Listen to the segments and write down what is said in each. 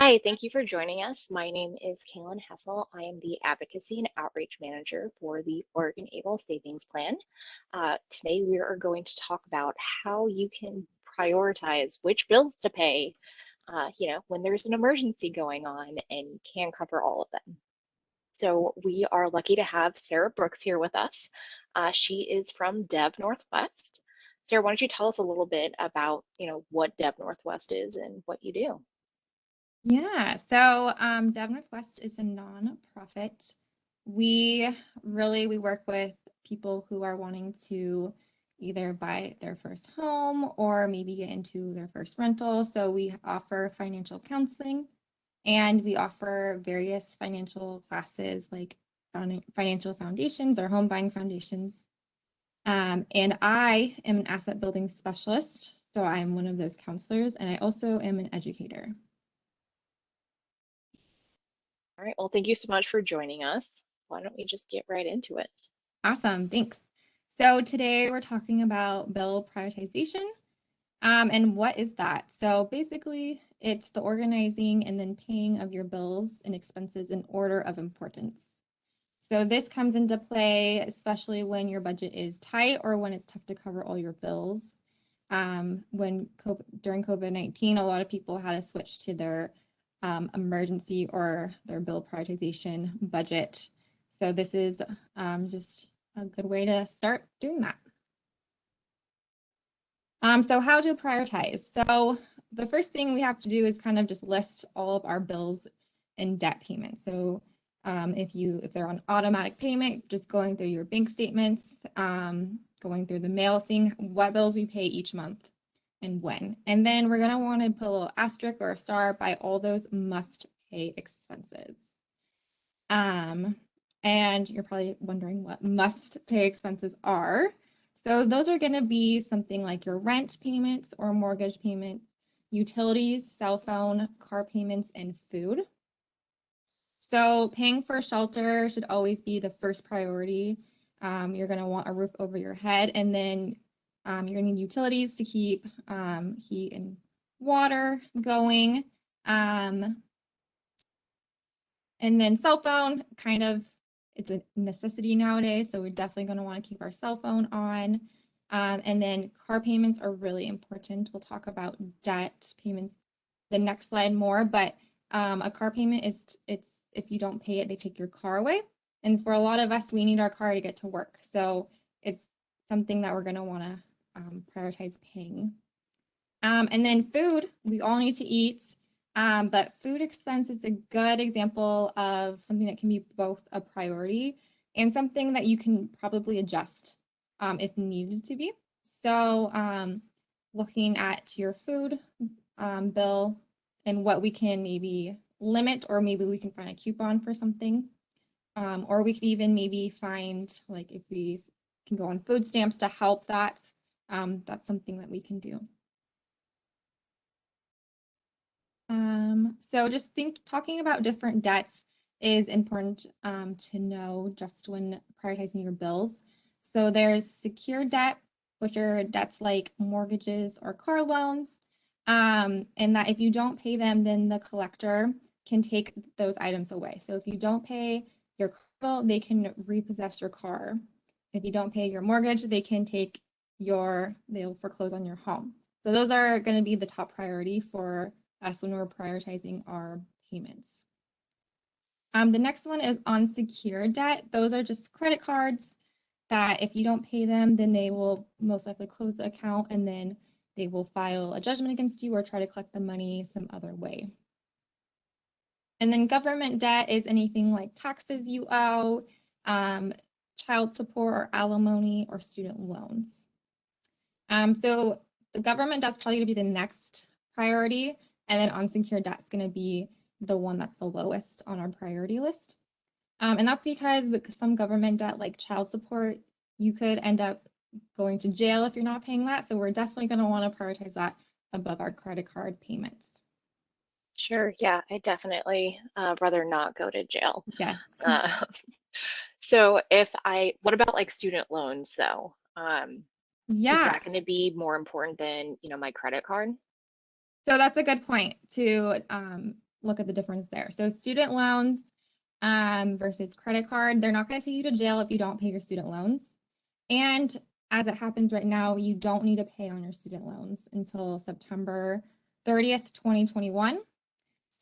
Hi, thank you for joining us. My name is Kaylin Hessel. I am the Advocacy and Outreach Manager for the Oregon Able Savings Plan. Today we are going to talk about how you can prioritize which bills to pay, when there's an emergency going on and can cover all of them. So we are lucky to have Sarah Brooks here with us. She is from Dev Northwest. Sarah, why don't you tell us a little bit about, what Dev Northwest is and what you do? Yeah, so Dev Northwest is a nonprofit. We work with people who are wanting to either buy their first home or maybe get into their first rental. So we offer financial counseling and we offer various financial classes like financial foundations or home buying foundations. And I am an asset building specialist. So I'm one of those counselors, and I also am an educator. All right, well, thank you so much for joining us. Why don't we just get right into it? Awesome, thanks. So today we're talking about bill prioritization. And what is that? So basically, it's the organizing and then paying of your bills and expenses in order of importance. So this comes into play, especially when your budget is tight or when it's tough to cover all your bills. During COVID-19, a lot of people had to switch to their emergency or their bill prioritization budget. So this is just a good way to start doing that. So how to prioritize? So the first thing we have to do is kind of just list all of our bills and debt payments. So if they're on automatic payment, just going through your bank statements, going through the mail, seeing what bills we pay each month and when. And then we're gonna want to put a little asterisk or a star by all those must pay expenses. And you're probably wondering what must pay expenses are. So those are going to be something like your rent payments or mortgage payments, utilities, cell phone, car payments, and food. So paying for shelter should always be the first priority. You're going to want a roof over your head, and then you're going to need utilities to keep heat and water going. And then cell phone, kind of, it's a necessity nowadays, so we're definitely going to want to keep our cell phone on. And then car payments are really important. We'll talk about debt payments the next slide more, but a car payment it's if you don't pay it, they take your car away. And for a lot of us, we need our car to get to work. So it's something that we're going to want to prioritize paying. And then food, we all need to eat. But food expense is a good example of something that can be both a priority and something that you can probably adjust if needed to be. So looking at your food bill and what we can maybe limit, or maybe we can find a coupon for something. Or we could even maybe find, like if we can go on food stamps to help that, that's something that we can do. So just talking about different debts is important to know just when prioritizing your bills. So there's secured debt, which are debts like mortgages or car loans, and that if you don't pay them, then the collector can take those items away. So if you don't pay your car bill, they can repossess your car. If you don't pay your mortgage, they'll foreclose on your home. So those are going to be the top priority for us when we're prioritizing our payments. The next one is unsecured debt. Those are just credit cards that if you don't pay them, then they will most likely close the account, and then they will file a judgment against you or try to collect the money some other way. And then government debt is anything like taxes you owe, child support or alimony, or student loans. So the government debt's probably going to be the next priority, and then unsecured debt is going to be the one that's the lowest on our priority list. And that's because some government debt, like child support, you could end up going to jail if you're not paying that. So we're definitely going to want to prioritize that above our credit card payments. Sure, yeah, I definitely rather not go to jail. Yes. Uh, what about like student loans though? Is Yeah. that going to be more important than, my credit card? So that's a good point to look at the difference there. So student loans versus credit card, they're not going to take you to jail if you don't pay your student loans. And as it happens right now, you don't need to pay on your student loans until September 30th, 2021.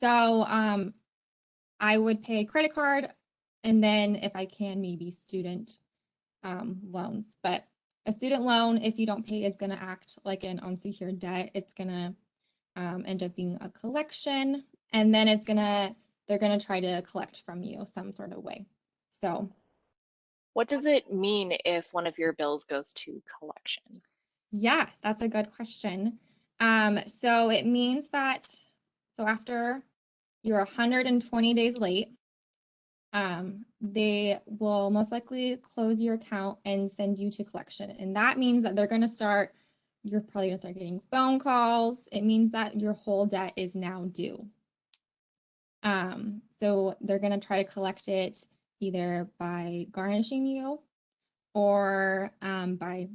So I would pay credit card, and then if I can, maybe student loans. But a student loan, if you don't pay, is going to act like an unsecured debt. It's going to end up being a collection, and then they're going to try to collect from you some sort of way. So What does it mean if one of your bills goes to collection? yeah, that's a good question. So it means that, so after you're 120 days late, they will most likely close your account and send you to collection. And that means that you're probably gonna start getting phone calls. It means that your whole debt is now due. So they're gonna try to collect it either by garnishing you or by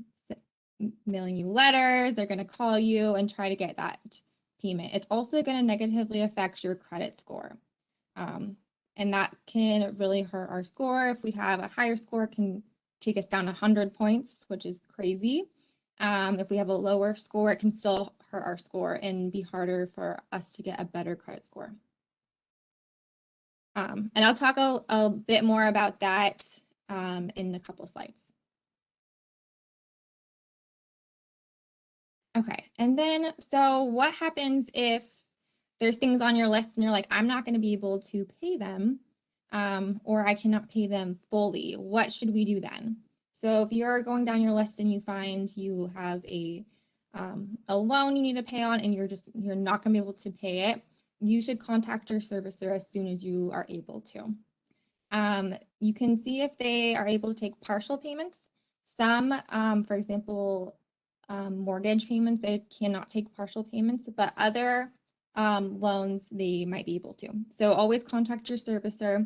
mailing you letters. They're gonna call you and try to get that payment. It's also gonna negatively affect your credit score. And that can really hurt our score. If we have a higher score, it can take us down 100 points, which is crazy. If we have a lower score, it can still hurt our score and be harder for us to get a better credit score. And I'll talk a bit more about that in a couple slides. Okay, and then so what happens if there's things on your list and you're like, I'm not going to be able to pay them, or I cannot pay them fully? What should we do then? So if you're going down your list and you find you have a loan you need to pay on and you're not going to be able to pay it, you should contact your servicer as soon as you are able to. You can see if they are able to take partial payments. Some, for example, mortgage payments, they cannot take partial payments, but other loans, they might be able to. So always contact your servicer.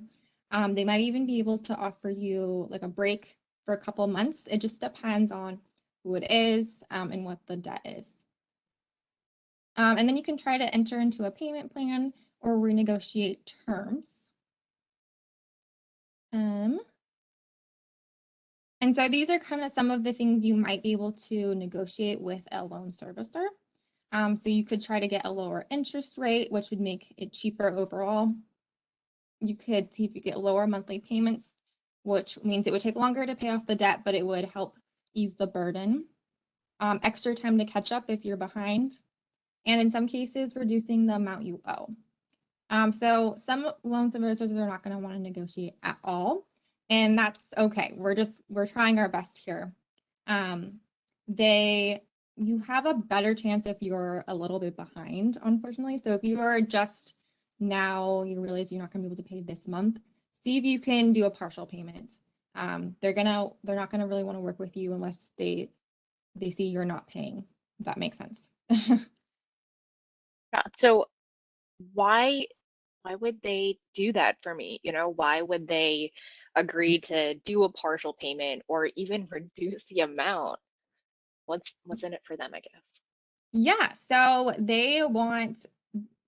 They might even be able to offer you like a break for a couple months. It just depends on who it is and what the debt is. And then you can try to enter into a payment plan or renegotiate terms. And so these are kind of some of the things you might be able to negotiate with a loan servicer. So you could try to get a lower interest rate, which would make it cheaper overall. You could see if you get lower monthly payments, which means it would take longer to pay off the debt, but it would help ease the burden. Extra time to catch up if you're behind. And in some cases, reducing the amount you owe. So some loan servicers are not going to want to negotiate at all. And that's okay. We're trying our best here. You have a better chance if you're a little bit behind, unfortunately. So if you are just now, you realize you're not going to be able to pay this month, see if you can do a partial payment. They're not going to really want to work with you unless they see you're not paying, if that makes sense. Yeah, so why would they do that for me? You know, why would they agree to do a partial payment or even reduce the amount? What's in it for them, I guess? Yeah, so they want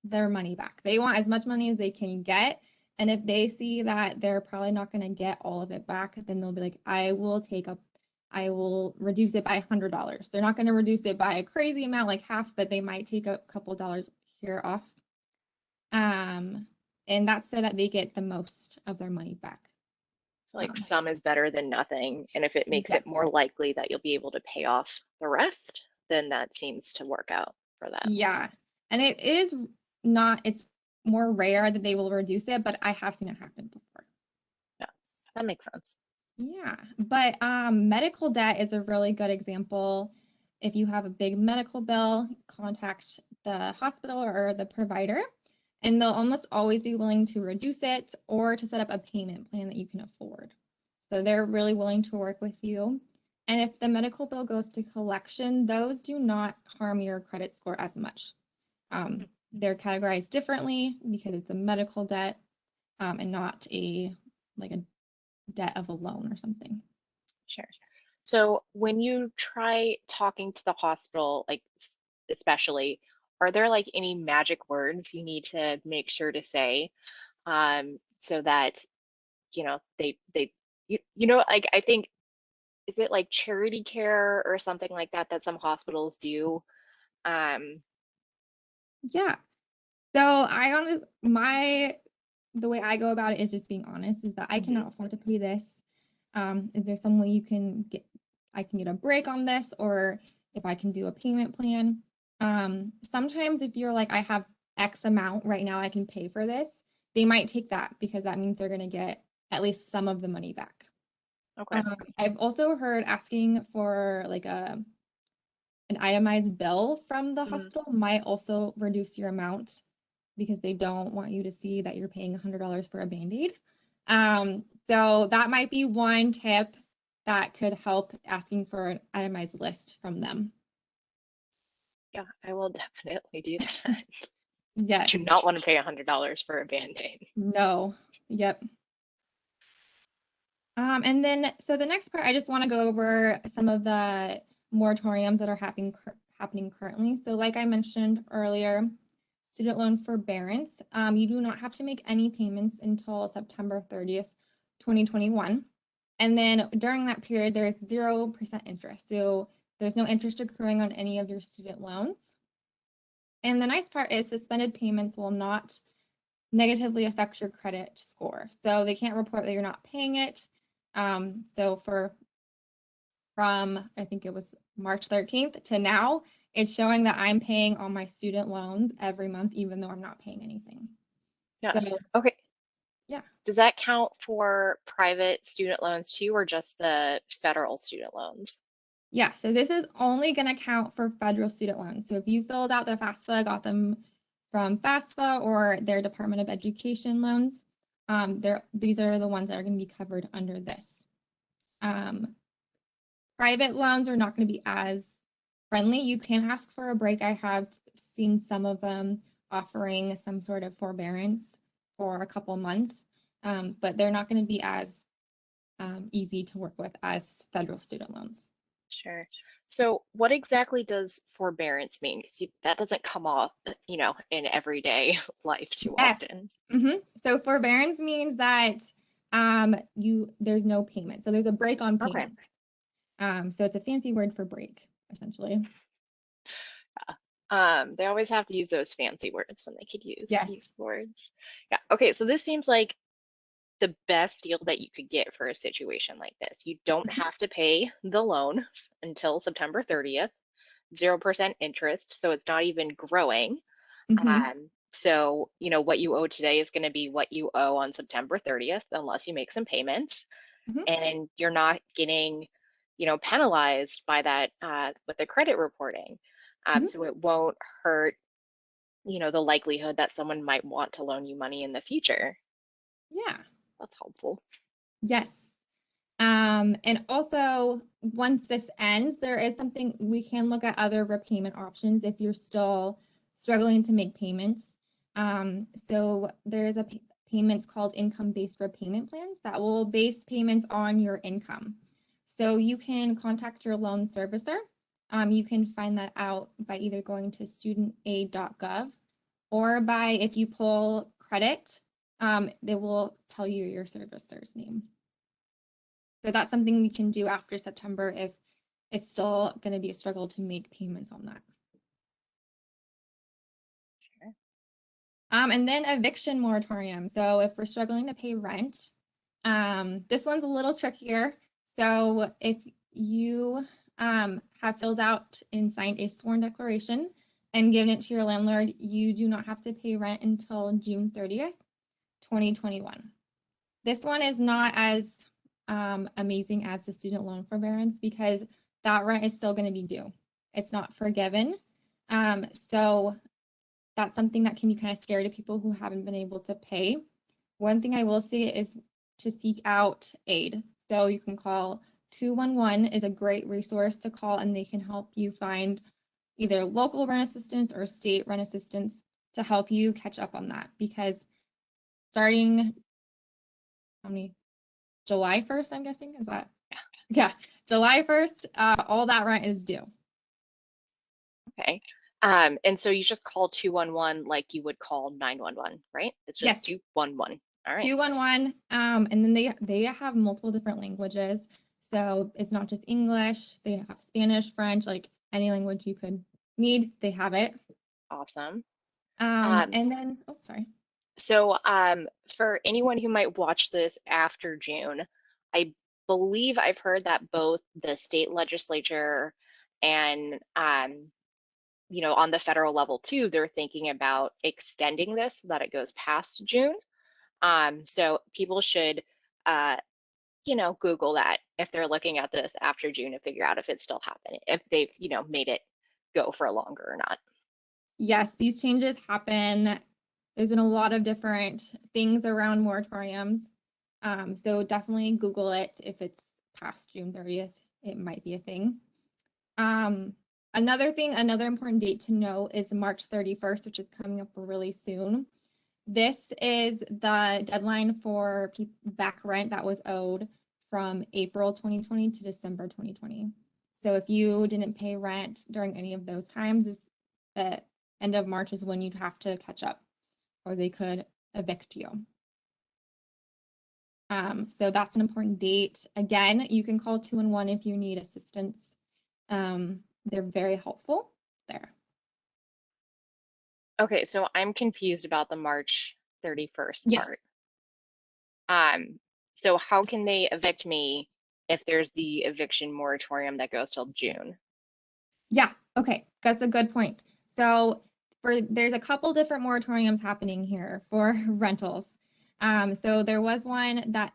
their money back. They want as much money as they can get. And if they see that they're probably not going to get all of it back, then they'll be like, I will reduce it by $100. They're not going to reduce it by a crazy amount, like half, but they might take a couple dollars here off. And that's so that they get the most of their money back. So like some is better than nothing. And if it makes it Yes. more likely that you'll be able to pay off the rest, then that seems to work out for them. Yeah. And it's more rare that they will reduce it, but I have seen it happen before. Yeah, that makes sense. Yeah, but medical debt is a really good example. If you have a big medical bill, contact the hospital or the provider, and they'll almost always be willing to reduce it or to set up a payment plan that you can afford. So they're really willing to work with you. And if the medical bill goes to collection, those do not harm your credit score as much. They're categorized differently because it's a medical debt and not a debt of a loan or something. Sure. So when you try talking to the hospital, like especially, are there like any magic words you need to make sure to say so that, you know, like I think, is it like charity care or something like that that some hospitals do? Um, Yeah. So I honest my the way I go about it is just being honest, is that I mhm. cannot afford to pay this. Is there some way I can get a break on this, or if I can do a payment plan? Sometimes if you're like, I have X amount right now, I can pay for this, they might take that because that means they're gonna get at least some of the money back. Okay. I've also heard asking for like an itemized bill from the Mhm. hospital might also reduce your amount because they don't want you to see that you're paying $100 for a Band-Aid. So that might be one tip that could help, asking for an itemized list from them. Yeah, I will definitely do that. Yes. Do not want to pay $100 for a Band-Aid. No. Yep. And then, so the next part, I just want to go over some of the moratoriums that are happening currently. So like I mentioned earlier, student loan forbearance, you do not have to make any payments until September 30th, 2021. And then during that period, there's 0% interest. So there's no interest accruing on any of your student loans. And the nice part is suspended payments will not negatively affect your credit score. So they can't report that you're not paying it. So from I think it was March 13th to now, it's showing that I'm paying all my student loans every month, even though I'm not paying anything. Yeah. So Okay. yeah. Does that count for private student loans too, or just the federal student loans? Yeah, so this is only going to count for federal student loans. So if you filled out the FAFSA, got them from FAFSA or their Department of Education loans, these are the ones that are going to be covered under this. Private loans are not going to be as friendly. You can ask for a break. I have seen some of them offering some sort of forbearance for a couple months, but they're not going to be as easy to work with as federal student loans. Sure. So what exactly does forbearance mean? Because that doesn't come off, in everyday life too Yes. often. So forbearance means that there's no payment. So there's a break on Okay. payments. So it's a fancy word for break, essentially. They always have to use those fancy words when they could use Yes. these words. Yeah. Okay. So this seems like the best deal that you could get for a situation like this. You don't have to pay the loan until September 30th, 0% interest, so it's not even growing. Mm-hmm. So, what you owe today is going to be what you owe on September 30th, unless you make some payments, Mm-hmm. and you're not getting, penalized by that with the credit reporting. Mm-hmm. So it won't hurt, the likelihood that someone might want to loan you money in the future. Yeah. That's helpful. Yes. And also, once this ends, there is something we can look at other repayment options if you're still struggling to make payments. So there is a payments called income-based repayment plans that will base payments on your income. So you can contact your loan servicer. You can find that out by either going to studentaid.gov or by if you pull credit, they will tell you your servicer's name. So that's something we can do after September if it's still going to be a struggle to make payments on that. Sure. And then eviction moratorium. So if we're struggling to pay rent, this one's a little trickier. So if you have filled out and signed a sworn declaration and given it to your landlord, you do not have to pay rent until June 30th, 2021. This one is not as amazing as the student loan forbearance because that rent is still going to be due. It's not forgiven. So that's something that can be kind of scary to people who haven't been able to pay. One thing I will say is to seek out aid. So you can call 211 is a great resource to call, and they can help you find either local rent assistance or state rent assistance to help you catch up on that, because starting July 1st, I'm guessing, is that? Yeah, July 1st, all that rent is due. Okay. And so you just call 211 like you would call 911, right? It's just Yes, 211. All right. 211. And then they have multiple different languages. So it's not just English, they have Spanish, French, like any language you could need, they have it. Awesome. Um, And then, oh, sorry. so for anyone who might watch this after June, I believe I've heard that both the state legislature and on the federal level too, they're thinking about extending this so that it goes past June. So people should Google that if they're looking at this after June to figure out if it's still happening, if they've, made it go for longer or not. Yes, these changes happen. There's been a lot of different things around moratoriums. So definitely Google it if it's past June 30th. It might be a thing. Another important date to know is March 31st, which is coming up really soon. This is the deadline for back rent that was owed from April 2020 to December 2020. So if you didn't pay rent during any of those times, the end of March is when you'd have to catch up, or they could evict you. So that's an important date. Again, you can call 211 if you need assistance. They're very helpful there. Okay, so I'm confused about the March 31st Yes. part. So how can they evict me if there's the eviction moratorium that goes till June? Yeah. Okay. That's a good point. So there's a couple different moratoriums happening here for rentals. So there was one that,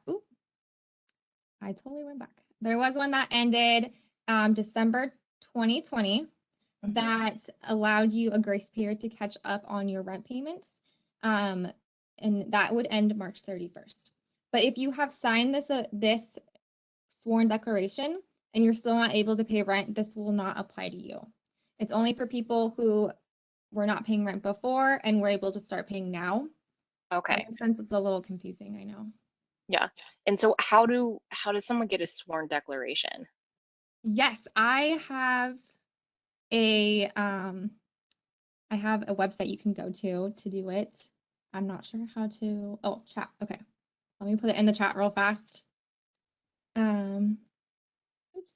I totally went back. There was one that ended December 2020 that allowed you a grace period to catch up on your rent payments. And that would end March 31st. But if you have signed this sworn declaration and you're still not able to pay rent, this will not apply to you. It's only for people who were not paying rent before and were able to start paying now. Okay. That makes sense. It's a little confusing, I know. Yeah. And so how does someone get a sworn declaration? Yes, I have a website you can go to do it. I'm not sure how to, oh, chat. Okay. Let me put it in the chat real fast. Oops.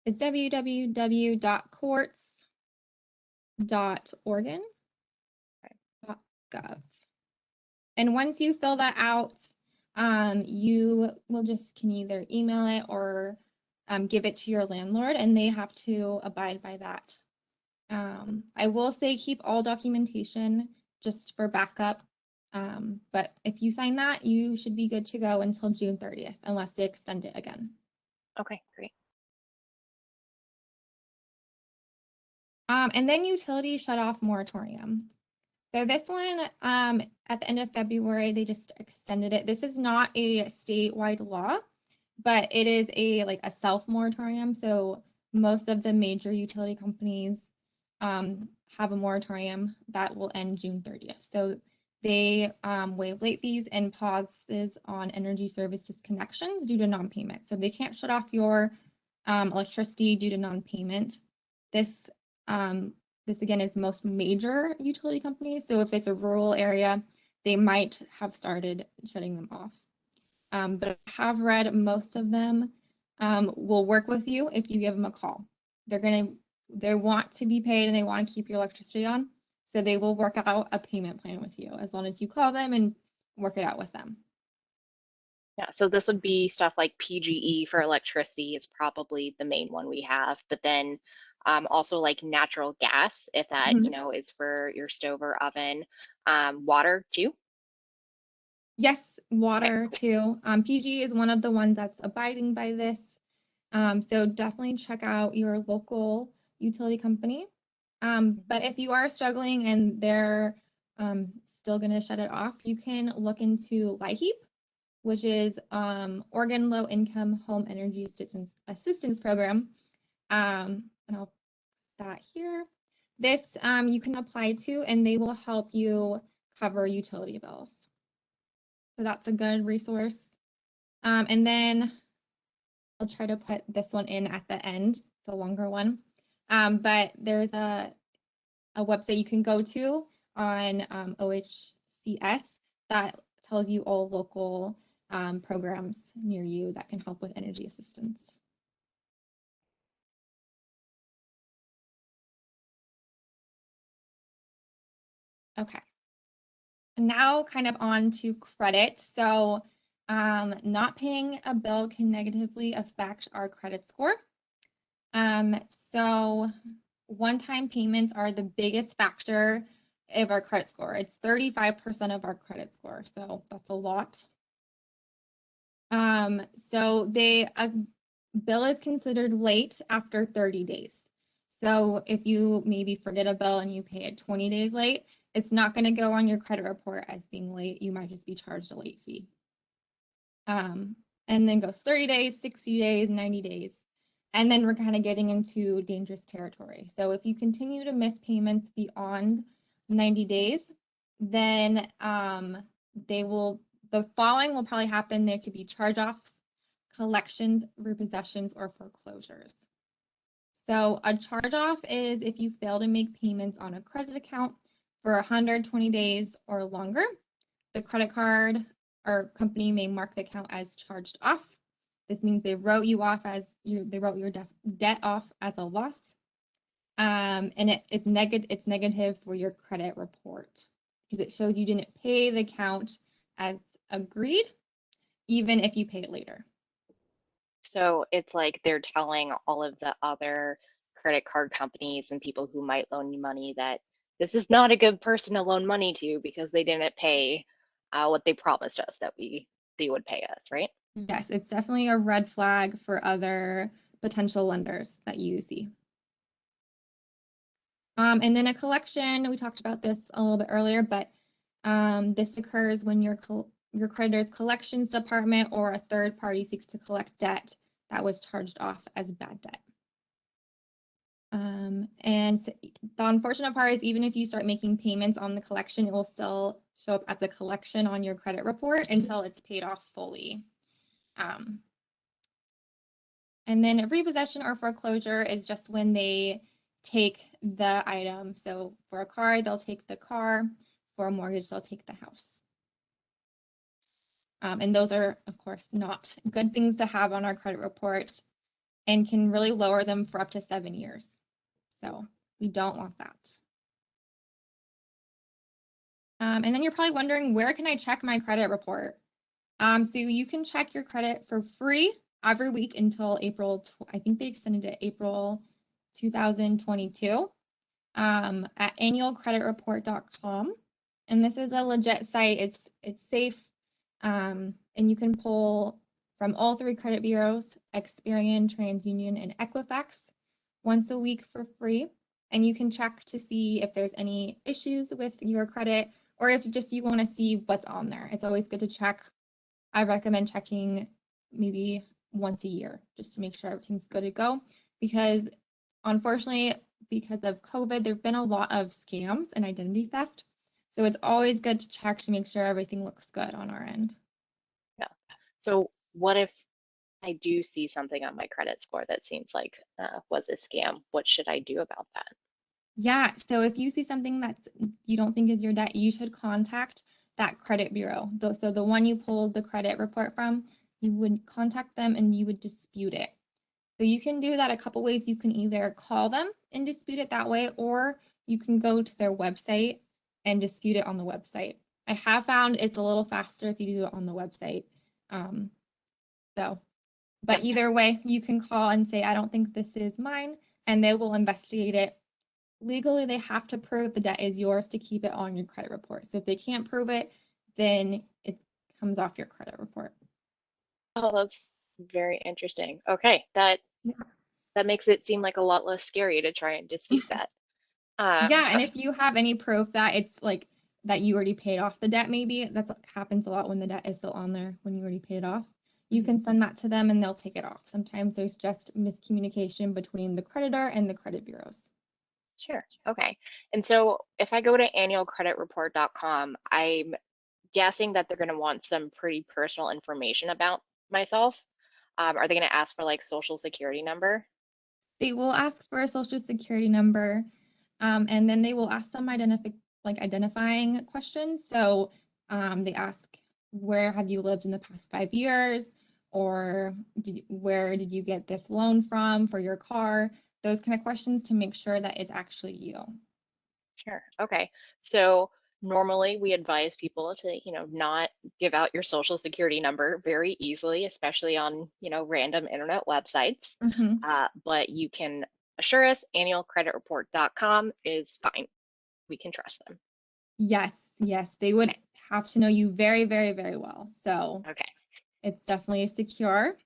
It's www.courts.oregon.gov. And once you fill that out, you can either email it or give it to your landlord, and they have to abide by that. I will say keep all documentation just for backup. But if you sign that, you should be good to go until June 30th, unless they extend it again. Okay, great. And then utility shutoff moratorium. So this one, at the end of February, they just extended it. This is not a statewide law, but it is a self moratorium. So most of the major utility companies have a moratorium that will end June 30th. So they waive late fees and pauses on energy service disconnections due to non-payment. So they can't shut off your electricity due to non-payment. This again is most major utility companies. So if it's a rural area, they might have started shutting them off. But I have read most of them will work with you if you give them a call. They want to be paid and they want to keep your electricity on. So they will work out a payment plan with you as long as you call them and work it out with them. Yeah, so this would be stuff like PGE for electricity. It's probably the main one we have, but then also like natural gas, if that, is for your stove or oven. Water too. Yes, Okay. water too. PG is one of the ones that's abiding by this. So definitely check out your local utility company. But if you are struggling and they're still going to shut it off, you can look into LIHEAP, which is Oregon Low Income Home Energy Assistance Program. And I'll put that here. This you can apply to, and they will help you cover utility bills. So that's a good resource. And then I'll try to put this one in at the end, the longer one. But there's a website you can go to on OHCS that tells you all local programs near you that can help with energy assistance. Okay. Now kind of on to credit. So not paying a bill can negatively affect our credit score. So one-time payments are the biggest factor of our credit score. It's 35% of our credit score, so that's a lot. So a bill is considered late after 30 days. So if you maybe forget a bill and you pay it 20 days late, it's not going to go on your credit report as being late. You might just be charged a late fee. And then goes 30 days, 60 days, 90 days. And then we're kind of getting into dangerous territory. So if you continue to miss payments beyond 90 days, then the following will probably happen. There could be charge-offs, collections, repossessions, or foreclosures. So a charge-off is if you fail to make payments on a credit account for 120 days or longer. The credit card or company may mark the account as charged off. This means they wrote you off they wrote your debt off as a loss. And it's negative for your credit report because it shows you didn't pay the account as agreed, even if you pay it later. So it's like they're telling all of the other credit card companies and people who might loan you money that this is not a good person to loan money to because they didn't pay what they promised us that they would pay us, right? Yes, it's definitely a red flag for other potential lenders that you see. And then a collection, we talked about this a little bit earlier, but this occurs when your creditor's collections department or a third party seeks to collect debt that was charged off as bad debt. And the unfortunate part is even if you start making payments on the collection, it will still show up as a collection on your credit report until it's paid off fully. And then a repossession or foreclosure is just when they take the item. So for a car, they'll take the car. For a mortgage, they'll take the house. And those are, of course, not good things to have on our credit report and can really lower them for up to 7 years. So we don't want that. And then you're probably wondering, where can I check my credit report? So you can check your credit for free every week until April. I think they extended it April 2022 at annualcreditreport.com. And this is a legit site. It's safe, and you can pull from all 3 credit bureaus, Experian, TransUnion, and Equifax, once a week for free. And you can check to see if there's any issues with your credit or if just you want to see what's on there. It's always good to check. I recommend checking maybe once a year just to make sure everything's good to go, because unfortunately, because of COVID, there've been a lot of scams and identity theft. So it's always good to check to make sure everything looks good on our end. Yeah. So what if I do see something on my credit score that seems like was a scam? What should I do about that? Yeah, so if you see something that you don't think is your debt, you should contact that credit bureau. So the one you pulled the credit report from, you would contact them and you would dispute it. So you can do that a couple ways. You can either call them and dispute it that way, or you can go to their website and dispute it on the website. I have found it's a little faster if you do it on the website. But either way, you can call and say, I don't think this is mine, and they will investigate it. Legally, they have to prove the debt is yours to keep it on your credit report. So if they can't prove it, then it comes off your credit report. Oh, that's very interesting. Okay, that makes it seem like a lot less scary to try and dispute that. Yeah, and Okay. if you have any proof that it's like that you already paid off the debt, maybe that happens a lot when the debt is still on there when you already paid it off. You can send that to them and they'll take it off. Sometimes there's just miscommunication between the creditor and the credit bureaus. Sure. Okay. And so if I go to annualcreditreport.com, I'm guessing that they're going to want some pretty personal information about myself. Are they going to ask for like social security number? They will ask for a social security number, and then they will ask some identifying questions. So they ask, where have you lived in the past 5 years? Or where did you get this loan from for your car? Those kind of questions to make sure that it's actually you. Sure. Okay. So normally we advise people to, not give out your social security number very easily, especially on, random internet websites. Mhm. But you can assure us annualcreditreport.com is fine. We can trust them. Yes, yes, they would Okay. have to know you very, very, very well. So Okay. it's definitely secure.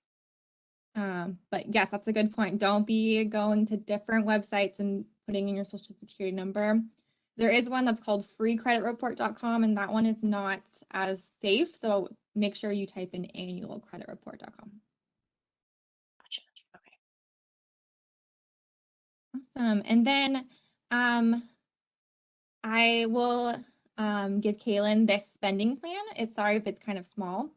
But yes, that's a good point. Don't be going to different websites and putting in your social security number. There is one that's called freecreditreport.com, and that one is not as safe. So make sure you type in annualcreditreport.com. Gotcha. Okay. Awesome. And then I will give Kaylin this spending plan. It's sorry if it's kind of small,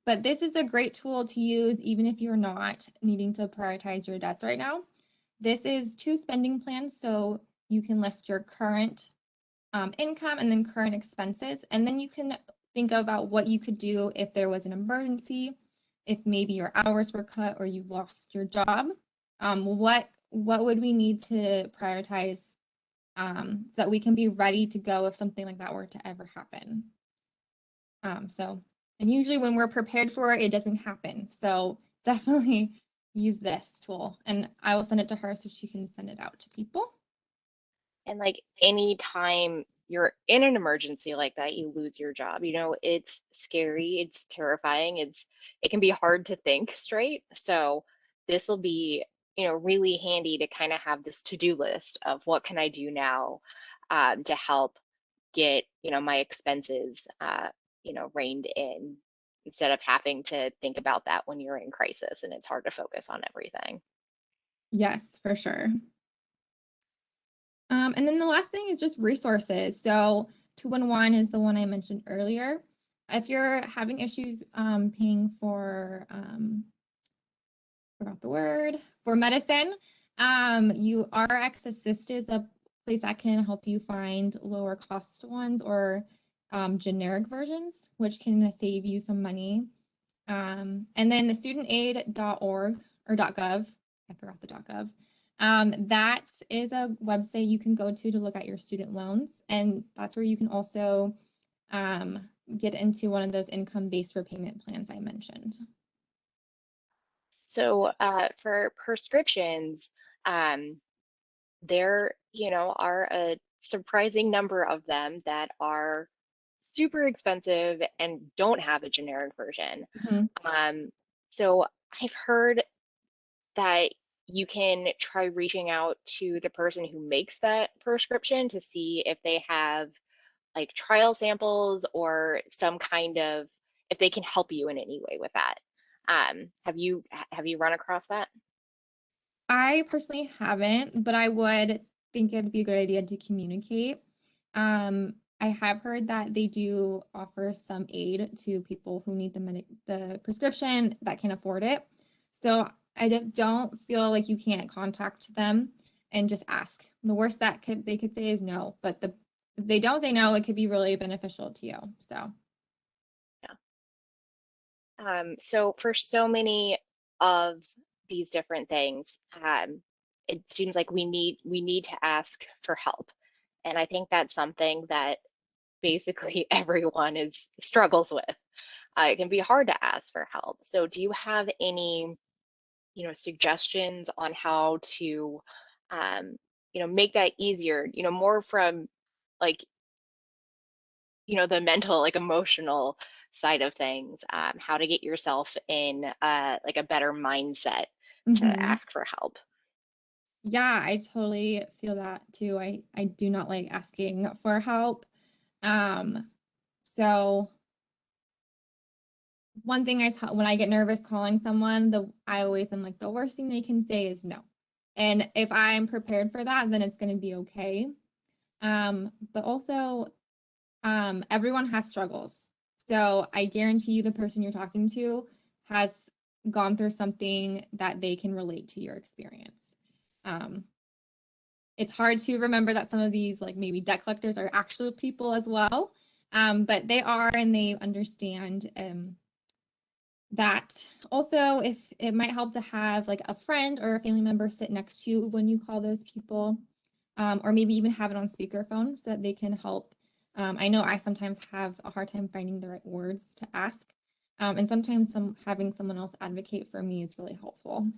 but this is a great tool to use even if you're not needing to prioritize your debts right now. This is 2 spending plans, so you can list your current income and then current expenses, and then you can think about what you could do if there was an emergency, if maybe your hours were cut or you lost your job. What would we need to prioritize that we can be ready to go if something like that were to ever happen. And usually when we're prepared for it, it doesn't happen. So definitely use this tool, and I will send it to her so she can send it out to people. And like anytime you're in an emergency like that, you lose your job, it's scary, it's terrifying, it can be hard to think straight. So this will be, really handy to kind of have this to-do list of what can I do now to help get, my expenses, reined in instead of having to think about that when you're in crisis and it's hard to focus on everything. Yes, for sure. And then the last thing is just resources. So 211 is the one I mentioned earlier. If you're having issues paying for forgot the word for medicine, RX Assist is a place that can help you find lower cost ones or generic versions, which can save you some money. And then the studentaid.org or .gov, I forgot the .gov. That is a website you can go to look at your student loans, and that's where you can also get into one of those income-based repayment plans I mentioned. So for prescriptions, there, are a surprising number of them that are super expensive and don't have a generic version. Mhm. Um, so I've heard that you can try reaching out to the person who makes that prescription to see if they have like trial samples or some kind of, if they can help you in any way with that. Have you run across that? I personally haven't, but I would think it'd be a good idea to communicate. I have heard that they do offer some aid to people who need the prescription that can afford it. So I don't feel like you can't contact them and just ask. The worst they could say is no, but if they don't say no, it could be really beneficial to you. So So for so many of these different things, it seems like we need to ask for help. And I think that's something that basically everyone is struggles with. It can be hard to ask for help. So do you have any, suggestions on how to, make that easier, more from like, the mental, like emotional side of things, how to get yourself in like a better mindset to mhm. ask for help. Yeah, I totally feel that too. I do not like asking for help. Um, so one thing when I get nervous calling someone, I always am like the worst thing they can say is no. And if I'm prepared for that, then it's going to be okay. But also everyone has struggles. So I guarantee you the person you're talking to has gone through something that they can relate to your experience. It's hard to remember that some of these, like maybe debt collectors, are actual people as well, but they are, and they understand that. Also, if it might help to have like a friend or a family member sit next to you when you call those people, or maybe even have it on speakerphone so that they can help. I know I sometimes have a hard time finding the right words to ask, and sometimes having someone else advocate for me is really helpful.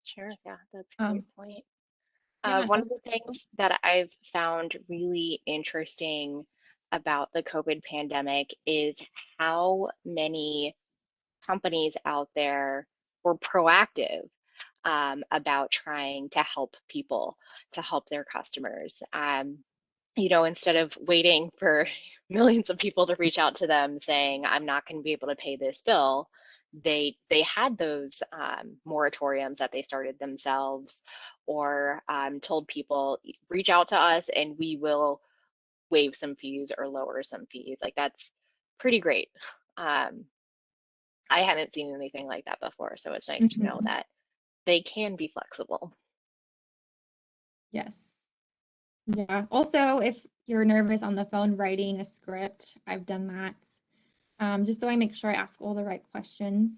Sure, yeah, that's a great point. Yeah, it's One of also, the things that I've found really interesting about the COVID pandemic is how many companies out there were proactive about trying to help people, to help their customers. Instead of waiting for millions of people to reach out to them saying, I'm not going to be able to pay this bill, they had those moratoriums that they started themselves, or told people, reach out to us and we will waive some fees or lower some fees. Like, that's pretty great. Um, I hadn't seen anything like that before, so it's nice to know mhm, that they can be flexible. yes. Yeah. Also, if you're nervous on the phone writing a script, I've done that. Just so I make sure I ask all the right questions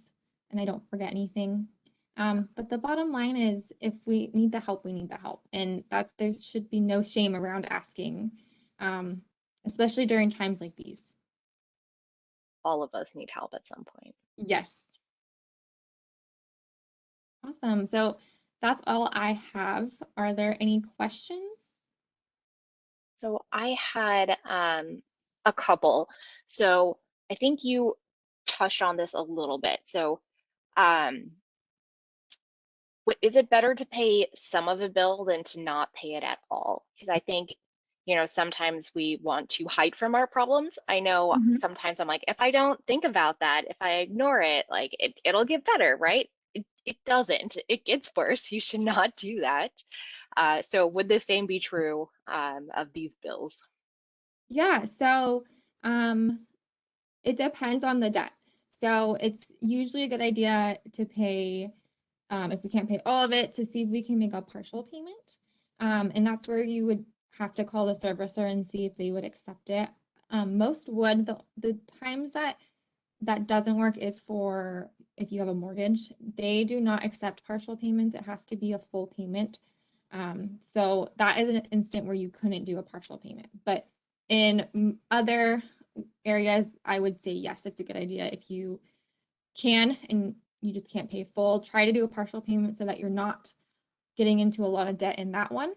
and I don't forget anything. But the bottom line is, if we need the help, we need the help, and that there should be no shame around asking, um, especially during times like these. All of us need help at some point. Yes. Awesome. So that's all I have. Are there any questions? So I had a couple. So I think you touched on this a little bit. So um, is it better to pay some of a bill than to not pay it at all? Because I think, sometimes we want to hide from our problems. I know Mhm. sometimes I'm like, if I don't think about that, if I ignore it, like it'll get better, right? It doesn't. It gets worse. You should not do that. So would the same be true of these bills? Yeah. So, um, it depends on the debt. So it's usually a good idea to pay, if we can't pay all of it, to see if we can make a partial payment. And that's where you would have to call the servicer and see if they would accept it. Most would. The times that that doesn't work is for if you have a mortgage. They do not accept partial payments. It has to be a full payment. So that is an instant where you couldn't do a partial payment. But in other areas, I would say yes, it's a good idea if you can and you just can't pay full. Try to do a partial payment so that you're not getting into a lot of debt in that one.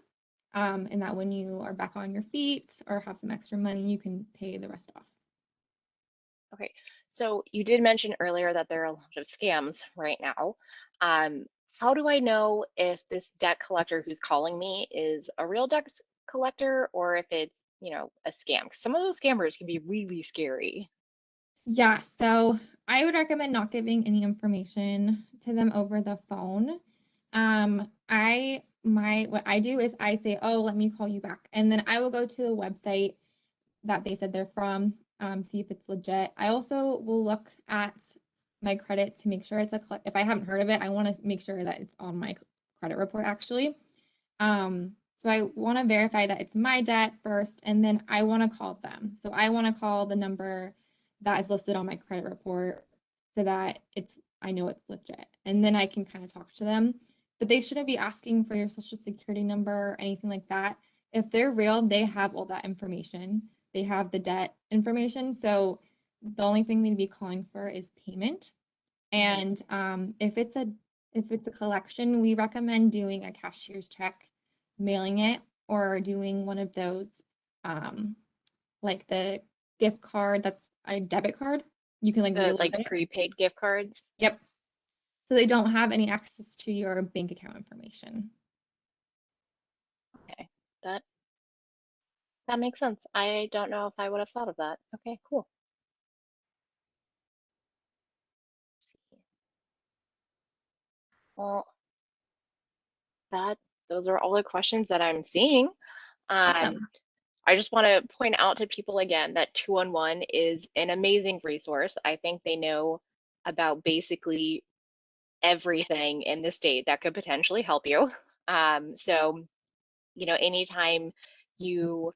And that when you are back on your feet or have some extra money, you can pay the rest off. Okay, so you did mention earlier that there are a lot of scams right now. Um, how do I know if this debt collector who's calling me is a real collector or if it's, a scam? 'Cause some of those scammers can be really scary. Yeah, so I would recommend not giving any information to them over the phone. What I do is I say, "Oh, let me call you back," and then I will go to the website that they said they're from, see if it's legit. I also will look at my credit to make sure it's if I haven't heard of it, I want to make sure that it's on my credit report actually. So I want to verify that it's my debt first, and then I want to call them. So I want to call the number that is listed on my credit report so that I know it's legit. And then I can kind of talk to them. But they shouldn't be asking for your social security number or anything like that. If they're real, they have all that information. They have the debt information. So the only thing they'd be calling for is payment. Mhm. And if it's a collection, we recommend doing a cashier's check, mailing it, or doing one of those, um, like the gift card that's a debit card. You can like The relive like it. prepaid gift cards. Yep. So they don't have any access to your bank account information. Okay, that that makes sense. I don't know if I would have thought of that. Okay, cool. Let's see. Well, that those are all the questions that I'm seeing. Um, Awesome. I just want to point out to people again that 211 is an amazing resource. I think they know about basically everything in the state that could potentially help you. So, anytime you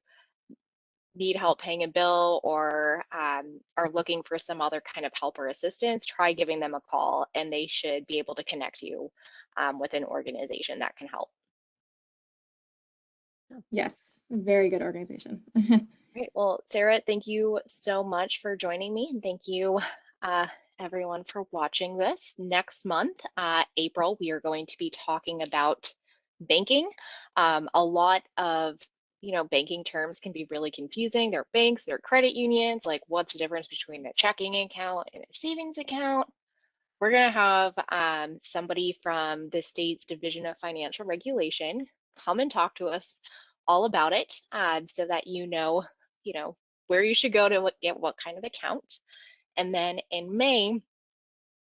need help paying a bill or are looking for some other kind of help or assistance, try giving them a call and they should be able to connect you with an organization that can help. Yes, very good organization. Great. Well, Sarah, thank you so much for joining me, and thank you, uh, everyone, for watching this. Next month, April, we are going to be talking about banking. A lot of banking terms can be really confusing. They're banks, they're credit unions. Like, what's the difference between a checking account and a savings account? We're going to have somebody from the state's Division of Financial Regulation come and talk to us all about it, so that you know, where you should go to get what kind of account. And then in May,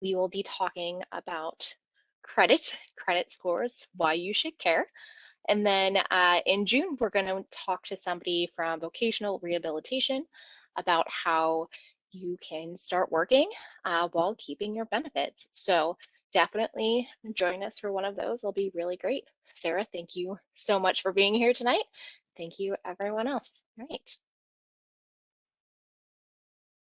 we will be talking about credit scores, why you should care. And then in June, we're going to talk to somebody from vocational rehabilitation about how you can start working while keeping your benefits. So definitely join us for one of those. It'll be really great. Sarah, thank you so much for being here tonight. Thank you, everyone else. All right.